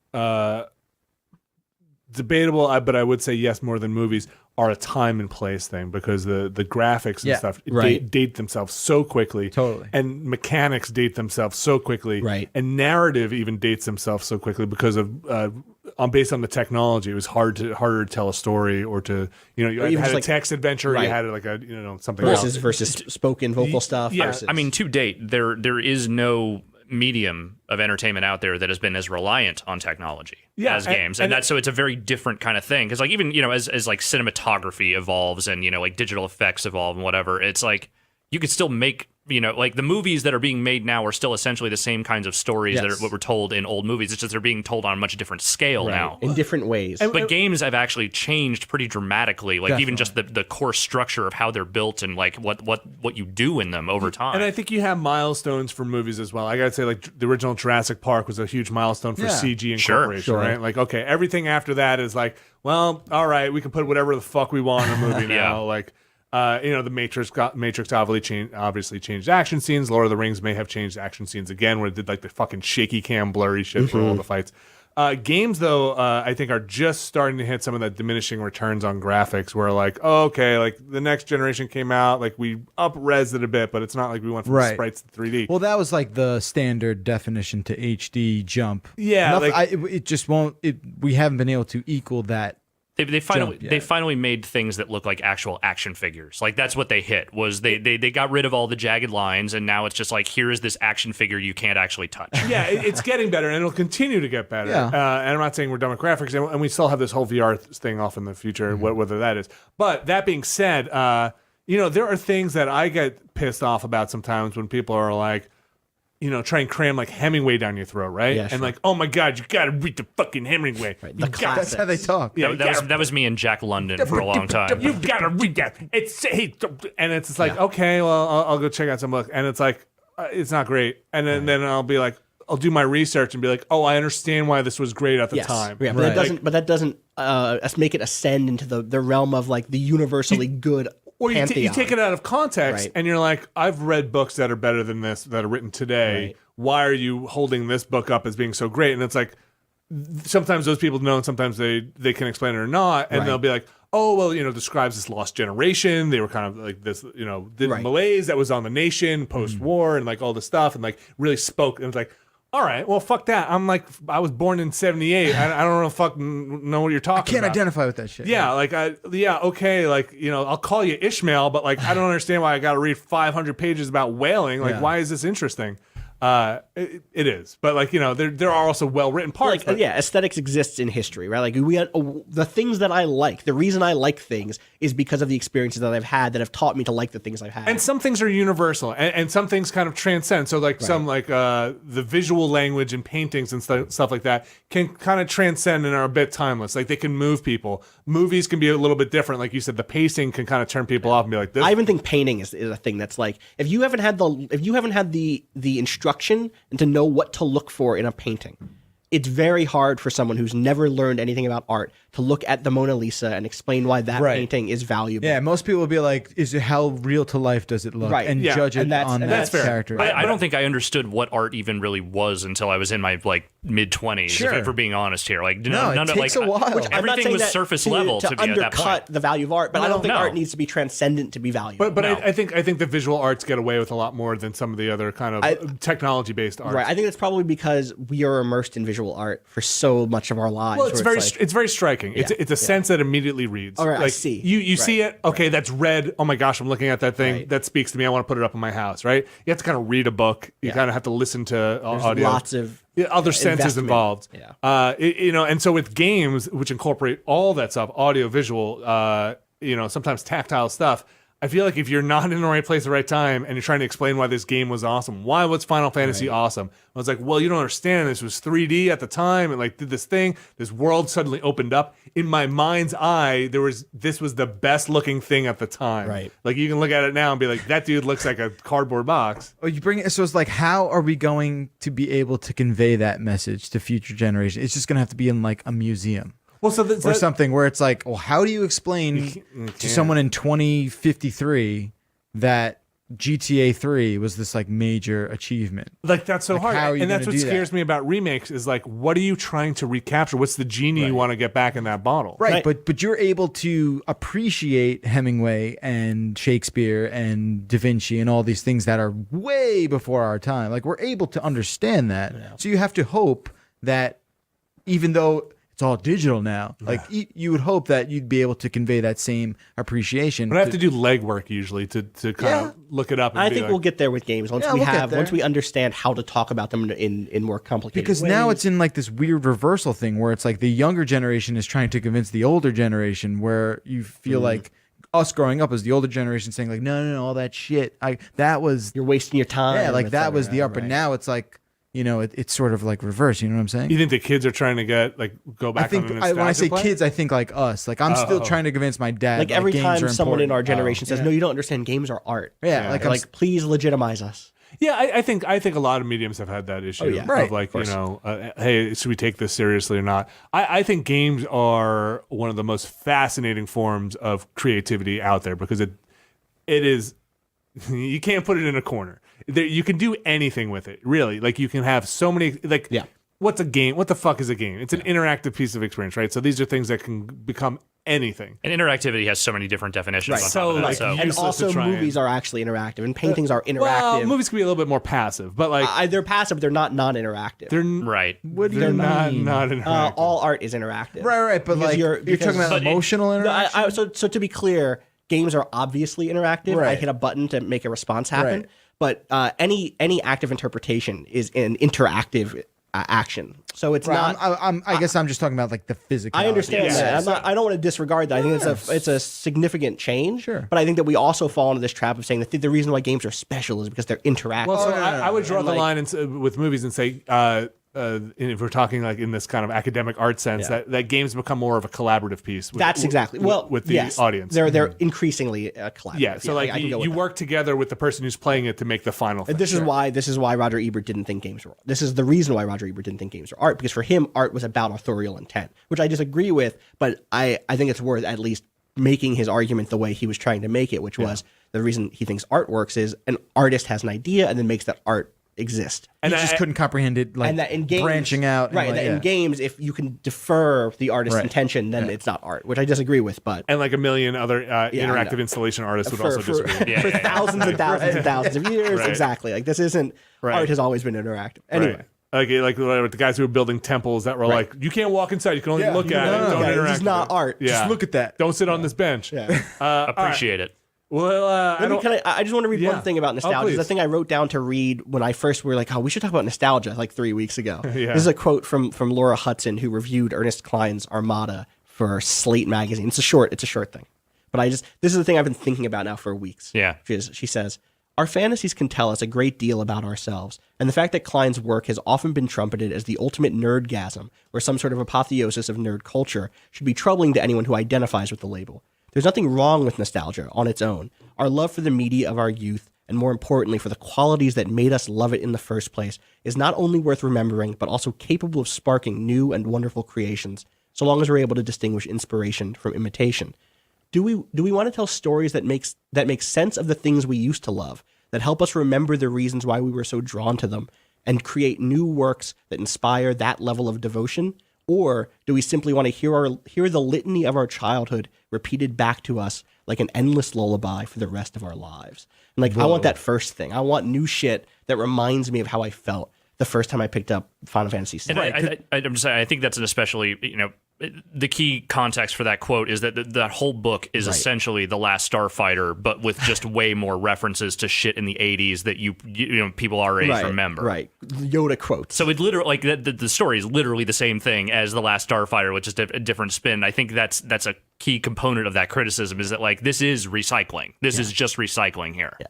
S1: Debatable, but I would say yes, more than movies are a time and place thing because the graphics and stuff date themselves so quickly.
S4: Totally.
S1: And mechanics date themselves so quickly.
S2: Right.
S1: And narrative even dates themselves so quickly because of based on the technology. It was harder to tell a story or to you had a text adventure, or you had like a something
S2: versus spoken vocal stuff.
S1: Yeah.
S2: Versus.
S3: I mean, to date, there is no medium of entertainment out there that has been as reliant on technology as games, and that's so it's a very different kind of thing because like even as like cinematography evolves and like digital effects evolve and whatever, it's like you could still make like the movies that are being made now are still essentially the same kinds of stories that are what were told in old movies. It's just they're being told on a much different scale now.
S2: In different ways.
S3: But games have actually changed pretty dramatically. Like even just the core structure of how they're built and like what you do in them over time.
S1: And I think you have milestones for movies as well. I gotta say, like the original Jurassic Park was a huge milestone for CG incorporation, right? Like, okay, everything after that is like, well, all right, we can put whatever the fuck we want in a movie now. Like, the Matrix obviously changed action scenes. Lord of the Rings may have changed action scenes again, where it did like the fucking shaky cam, blurry shit for all the fights. Games, though, I think are just starting to hit some of that diminishing returns on graphics, where like, oh, okay, like the next generation came out, like we up-res it a bit, but it's not like we went from sprites to 3D.
S4: Well, that was like the standard definition to HD jump.
S1: Yeah,
S4: it just won't. We haven't been able to equal that.
S3: They finally made things that look like actual action figures. Like that's what they hit was they got rid of all the jagged lines, and now it's just like, here is this action figure you can't actually touch.
S1: Yeah, it's getting better, and it'll continue to get better. Yeah. And I'm not saying we're done with graphics, and we still have this whole VR thing off in the future, whether that is. But that being said, there are things that I get pissed off about sometimes when people are like, try and cram like Hemingway down your throat, right? Yeah, sure. And like, oh my God, you gotta read the fucking Hemingway.
S2: Right.
S4: That's how they talk.
S3: Yeah, that was me and Jack London for a long time.
S1: You've got to read that. And it's like, okay, well, I'll go check out some book. And it's like, it's not great. And then I'll be like, I'll do my research and be like, oh, I understand why this was great at the time.
S2: Yeah, but that doesn't make it ascend into the realm of like the universally good.
S1: Or you take it out of context, and you're like, I've read books that are better than this, that are written today. Right. Why are you holding this book up as being so great? And it's like, sometimes those people know, and sometimes they can explain it or not. And they'll be like, oh, well, describes this lost generation. They were kind of like this, the malaise that was on the nation post-war and like all this stuff, and like really spoke. And it's like, all right, well, fuck that. I'm like, I was born in 78. I don't know what you're talking about.
S4: I can't identify with that shit.
S1: Yeah, okay, like, I'll call you Ishmael, but like, I don't understand why I got to read 500 pages about whaling. Like, why is this interesting? It is, but like, there are also well-written parts.
S2: Like, aesthetics exists in history, right? Like the things that I like, the reason I like things is because of the experiences that I've had that have taught me to like the things I've had.
S1: And some things are universal, and some things kind of transcend. So like some like the visual language and paintings and stuff like that can kind of transcend and are a bit timeless. Like they can move people. Movies can be a little bit different. Like you said, the pacing can kind of turn people off and be like this.
S2: I even think painting is a thing that's like, if you haven't had the instruction and to know what to look for in a painting, it's very hard for someone who's never learned anything about art to look at the Mona Lisa and explain why that painting is valuable.
S4: Yeah, most people will be like, how real to life does it look?
S2: Right.
S4: And judge it on that character.
S3: I don't think I understood what art even really was until I was in my like mid-20s, if we're being honest here. Like,
S4: it takes a while.
S3: Everything was surface level to be at that point.
S2: The value of art, but I don't think art needs to be transcendent to be valuable.
S1: But I think the visual arts get away with a lot more than some of the other kind of technology-based arts.
S2: Right. I think that's probably because we are immersed in visual art for so much of our lives.
S1: Well, it's very striking. It's a sense that immediately reads.
S2: All right,
S1: like,
S2: I see.
S1: You see it. Okay, that's red. Oh my gosh, I'm looking at that thing. That speaks to me. I want to put it up in my house. Right. You have to kind of read a book. You kind of have to listen to audio.
S2: Lots of
S1: other senses involved.
S2: Yeah.
S1: And so with games which incorporate all that stuff, audio, visual, sometimes tactile stuff. I feel like if you're not in the right place at the right time and you're trying to explain why this game was awesome, why was Final Fantasy awesome? I was like, well, you don't understand. This was 3D at the time and like did this thing. This world suddenly opened up. In my mind's eye, this was the best looking thing at the time.
S2: Right.
S1: Like you can look at it now and be like, that dude looks like a cardboard box.
S4: Oh, you bring it. So it's like, how are we going to be able to convey that message to future generations? It's just going to have to be in like a museum.
S1: Well,
S4: or something where it's like, well, how do you explain to someone in 2053 that GTA 3 was this like major achievement?
S1: Like that's so hard, and that's what scares me about remakes is like, what are you trying to recapture? What's the genie you want to get back in that bottle?
S4: Right, but you're able to appreciate Hemingway and Shakespeare and Da Vinci and all these things that are way before our time. Like we're able to understand that. Yeah. So you have to hope that even though it's all digital now, like you would hope that you'd be able to convey that same appreciation.
S1: But I have to do legwork usually to kind of look it up. And
S2: I think we'll get there with games once we understand how to talk about them in more complicated ways.
S4: Because now it's in like this weird reversal thing where it's like the younger generation is trying to convince the older generation, where you feel like us growing up as the older generation saying like, no, all that shit. That was
S2: You're wasting your time.
S4: yeah, like
S2: et
S4: that was
S2: cetera,
S4: the art. But
S2: right.
S4: now it's like, it's sort of like reverse. You know what I'm saying?
S1: You think the kids are trying to go back
S4: I think
S1: on the
S4: when I say
S1: nostalgia play?
S4: kids, I think like us. Like I'm still trying to convince my dad.
S2: Like every
S4: games
S2: time
S4: are
S2: someone in
S4: important.
S2: our generation says,
S4: yeah.
S2: "No, you don't understand. Games are art."
S4: Yeah, like I'm
S2: like please legitimize us.
S1: Yeah, I think a lot of mediums have had that issue
S2: yeah.
S4: Right,
S1: of like,
S2: of
S1: hey, should we take this seriously or not? I think games are one of the most fascinating forms of creativity out there because it is you can't put it in a corner. You can do anything with it, really. Like you can have so many
S2: Yeah.
S1: What's a game? What the fuck is a game? It's an interactive piece of experience, right? So these are things that can become anything.
S3: And interactivity has so many different definitions.
S2: Right.
S3: On
S1: So,
S3: top of that,
S1: like,
S3: so.
S1: you-
S2: And
S1: useless to
S2: also,
S1: try
S2: movies
S1: and-
S2: are actually interactive, and paintings are interactive.
S1: Well, movies can be a little bit more passive, but like
S2: They're passive, but they're not non-interactive.
S1: they're
S3: Right.
S4: What do
S1: they're
S4: you
S1: not
S4: mean?
S1: interactive.
S2: All art is interactive.
S4: Right. But
S2: Because
S4: like you're talking about
S3: But it-
S4: emotional
S2: No,
S4: interaction.
S2: so to be clear, games are obviously interactive. I
S4: Right.
S2: hit a button to make a response happen.
S4: Right.
S2: But any active interpretation is an interactive action. So it's
S4: Right,
S2: not.
S4: I guess I'm just talking about like the physical.
S2: I understand
S3: Yeah.
S2: that. I don't want to disregard that. I think it's a significant change.
S4: Sure.
S2: But I think that we also fall into this trap of saying that the reason why games are special is because they're interactive.
S1: Well, so
S4: no,
S1: I would draw
S2: And,
S1: the
S2: like-
S1: line with movies and say, if we're talking like in this kind of academic art sense, that games become more of a collaborative piece.
S2: That's exactly with
S1: the
S2: yes,
S1: audience.
S2: They're increasingly collaborative.
S1: Yeah, so like
S2: I can go with
S1: you
S2: that.
S1: work together with the person who's playing it to make the final thing.
S2: This is why Roger Ebert didn't think games were. This is the reason why Roger Ebert didn't think games were art, because for him, art was about authorial intent, which I disagree with. But I think it's worth at least making his argument the way he was trying to make it, which was the reason he thinks art works is an artist has an idea and then makes that art exist.
S4: And just couldn't comprehend it, like
S2: And that in games,
S4: branching out, and
S2: right?
S4: like,
S2: and that in games, if you can defer the artist's
S4: Right.
S2: intention, then it's not art, which I disagree with. But
S1: and like a million other interactive
S2: know.
S1: installation artists would also disagree.
S2: for thousands and thousands and thousands of years,
S1: Right.
S2: exactly. Like this isn't
S1: Right.
S2: art has always been interactive. Anyway.
S1: Right. Like the guys who were building temples that were like, you can't walk inside, you can only look at it.
S2: no,
S1: Don't
S2: okay,
S1: interact
S2: this is
S1: with
S2: not
S1: it.
S2: art.
S1: Yeah.
S4: just look at that.
S1: Don't sit on this bench.
S3: Appreciate it.
S1: Well,
S2: I just want to read
S1: Yeah.
S2: one thing about
S1: Oh,
S2: nostalgia.
S1: please.
S2: The thing I wrote down to read when I first were like, oh, we should talk about nostalgia like 3 weeks ago.
S1: Yeah.
S2: This is a quote from Laura Hudson, who reviewed Ernest Cline's Armada for Slate magazine. It's a short thing. But this is the thing I've been thinking about now for weeks.
S3: Yeah.
S2: She says, our fantasies can tell us a great deal about ourselves, and the fact that Cline's work has often been trumpeted as the ultimate nerdgasm, or some sort of apotheosis of nerd culture, should be troubling to anyone who identifies with the label. There's nothing wrong with nostalgia on its own. Our love for the media of our youth, and more importantly for the qualities that made us love it in the first place, is not only worth remembering, but also capable of sparking new and wonderful creations, so long as we're able to distinguish inspiration from imitation. Do we want to tell stories that make sense of the things we used to love, that help us remember the reasons why we were so drawn to them, and create new works that inspire that level of devotion? Or do we simply want to hear the litany of our childhood repeated back to us like an endless lullaby for the rest of our lives? And like, I want that first thing. I want new shit that reminds me of how I felt the first time I picked up Final Fantasy VII.
S3: And I'm just saying, I think that's an especially, the key context for that quote is that that whole book is essentially The Last Starfighter, but with just way more references to shit in the 80s that you people our age remember.
S2: Right. Yoda quotes.
S3: So it literally, like, the story is literally the same thing as The Last Starfighter, which is a different spin. I think that's a key component of that criticism, is that, like, this is recycling. This is just recycling here.
S2: Yeah.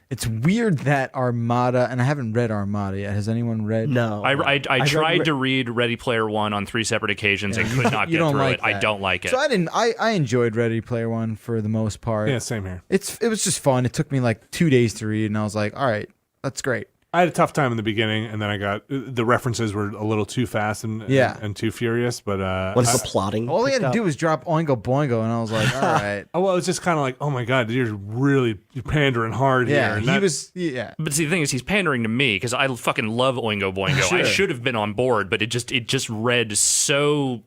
S4: It's weird that Armada, and I haven't read Armada yet. Has anyone read?
S2: No.
S3: I tried to read Ready Player One on 3 separate occasions and could not
S4: You
S3: get
S4: don't
S3: through
S4: like
S3: it. I
S4: that.
S3: don't like it.
S4: So I enjoyed Ready Player One for the most part.
S1: Yeah, same here.
S4: It was just fun. It took me like 2 days to read, and I was like, all right, that's great.
S1: I had a tough time in the beginning, and then I got the references were a little too fast and too furious. But
S2: What is the plotting?
S4: All he had
S2: picked
S4: to
S2: up?
S4: do was drop Oingo Boingo, and I was like, all right.
S1: well, it was just kind of like, oh my god, you're pandering hard here.
S4: Yeah,
S1: And
S4: he
S1: that-
S4: was. Yeah,
S3: But see, the thing is, he's pandering to me because I fucking love Oingo Boingo. I
S4: Sure.
S3: should have been on board, but it just read so.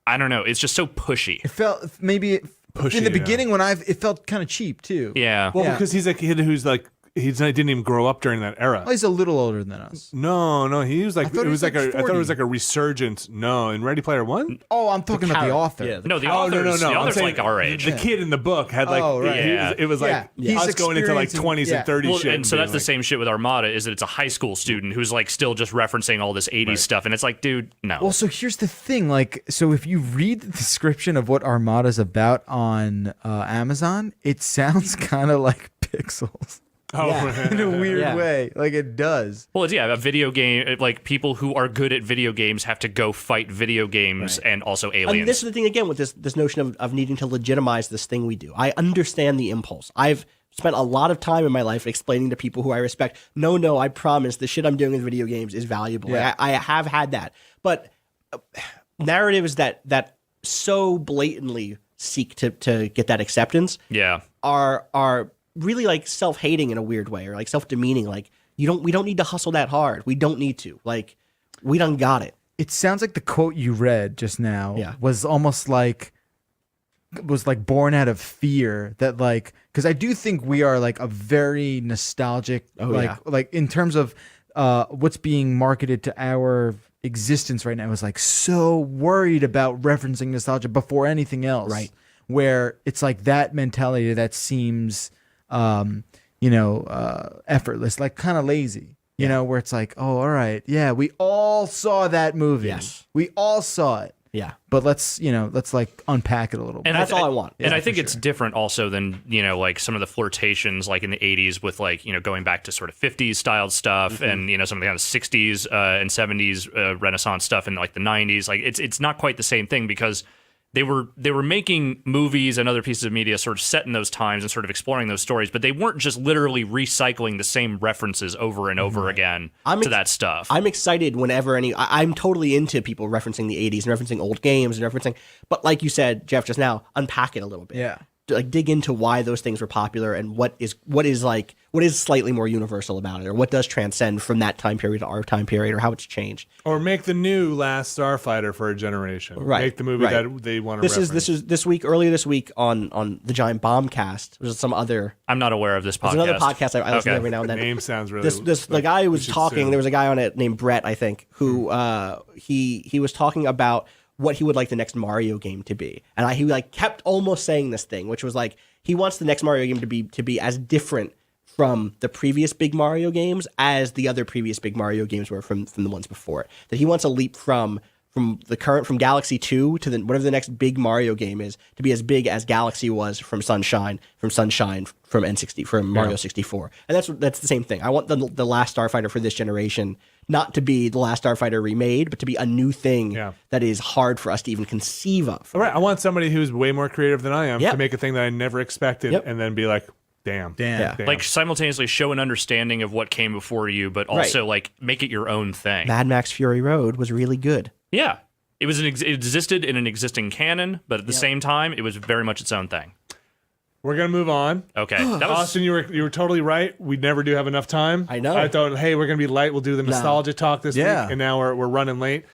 S3: I don't know. It's just so pushy.
S4: it felt maybe
S1: Pushy,
S4: in the
S1: yeah.
S4: beginning when it felt kind of cheap too.
S3: Yeah.
S1: Well,
S4: Yeah.
S1: because he's a kid who's like didn't even grow up during that era.
S4: Oh, he's a little older than us.
S1: No, he was like
S4: I thought he was like
S1: I thought it
S4: 40.
S1: was like a resurgence. No, in Ready Player One.
S4: Oh, I'm talking about the author.
S2: Yeah,
S3: No, the
S1: Oh
S3: author's,
S1: no.
S3: the
S1: I'm
S3: author's
S1: saying
S3: like our age.
S1: The kid in the book had like
S4: Oh, right.
S3: Yeah.
S1: it was like
S4: Yeah.
S1: us
S4: He's
S1: going into like
S4: experiencing-
S1: 20s and 30s
S3: Well,
S1: shit.
S3: and so
S1: being
S3: that's the
S1: like,
S3: same shit with Armada, is that it's a high school student who's like still just referencing all this 80s stuff, and it's like, dude, no.
S4: Well, so here's the thing. Like, so if you read the description of what Armada's about on Amazon, it sounds kind of like Pixels in a weird
S2: Yeah.
S4: way. Like it does.
S3: Well, it's, a video game. Like people who are good at video games have to go fight video games and also aliens.
S2: I mean, this is the thing again with this notion of needing to legitimize this thing we do. I understand the impulse. I've spent a lot of time in my life explaining to people who I respect, no, I promise the shit I'm doing in video games is valuable.
S4: Yeah.
S2: I have had that. But narratives that so blatantly seek to get that acceptance
S3: yeah.
S2: are really like self-hating in a weird way, or like self-demeaning. Like we don't need to hustle that hard. We don't need to. Like we done got it.
S4: It sounds like the quote you read just now
S2: Yeah.
S4: was almost like born out of fear that like, because I do think we are like a very nostalgic like in terms of what's being marketed to our existence right now is like so worried about referencing nostalgia before anything else,
S2: Right.
S4: where it's like that mentality that seems effortless, like kind of lazy, you know, where it's like, oh, all right, yeah, we all saw that movie.
S2: Yes.
S4: We all saw it.
S2: Yeah.
S4: But let's like unpack it a little bit.
S3: And
S2: That's all I want.
S3: And
S2: Yeah,
S3: I think
S2: for
S3: it's different also than, like some of the flirtations like in the 80s with like, going back to sort of 50s styled stuff and, some of the kind of 60s and 70s Renaissance stuff in like the 90s. Like it's not quite the same thing because they were making movies and other pieces of media sort of set in those times and sort of exploring those stories, but they weren't just literally recycling the same references over and over again to that stuff.
S2: I'm excited whenever I'm totally into people referencing the 80s and referencing old games and referencing, but like you said, Jeff, just now, unpack it a little bit.
S4: Yeah.
S2: Like dig into why those things were popular and what is slightly more universal about it, or what does transcend from that time period to our time period, or how it's changed.
S1: or make the new Last Starfighter for a generation.
S2: Right.
S1: Make the movie
S2: Right.
S1: that they want to reference.
S2: This is earlier this week on the Giant Bombcast. There's some other
S3: I'm not aware of this podcast.
S2: there's another podcast I listen to every now and
S1: The
S2: then.
S1: name sounds really.
S2: The guy who was
S1: should
S2: talking.
S1: sue.
S2: There was a guy on it named Brett, I think, who he was talking about what he would like the next Mario game to be, and he like kept almost saying this thing, which was like he wants the next Mario game to be as different from the previous big Mario games as the other previous big Mario games were from the ones before it. That he wants a leap from Galaxy 2 to whatever the next big Mario game is to be as big as Galaxy was from Sunshine from Mario 64. And that's the same thing. I want the Last Starfighter for this generation not to be the Last Starfighter remade, but to be a new thing that is hard for us to even conceive of.
S1: All right, I want somebody who's way more creative than I am
S2: Yep.
S1: to make a thing that I never expected,
S2: Yep.
S1: and then be like, damn.
S2: Yeah.
S3: Like simultaneously show an understanding of what came before you, but also like make it your own thing.
S2: Mad Max Fury Road was really good.
S3: Yeah. It was it existed in an existing canon, but at the same time, it was very much its own thing.
S1: We're gonna move on.
S3: Okay. That was
S1: Austin, you were totally right. We never do have enough time.
S2: I know.
S1: I thought, hey, we're gonna be light. We'll do the nostalgia talk this week, and now we're running late.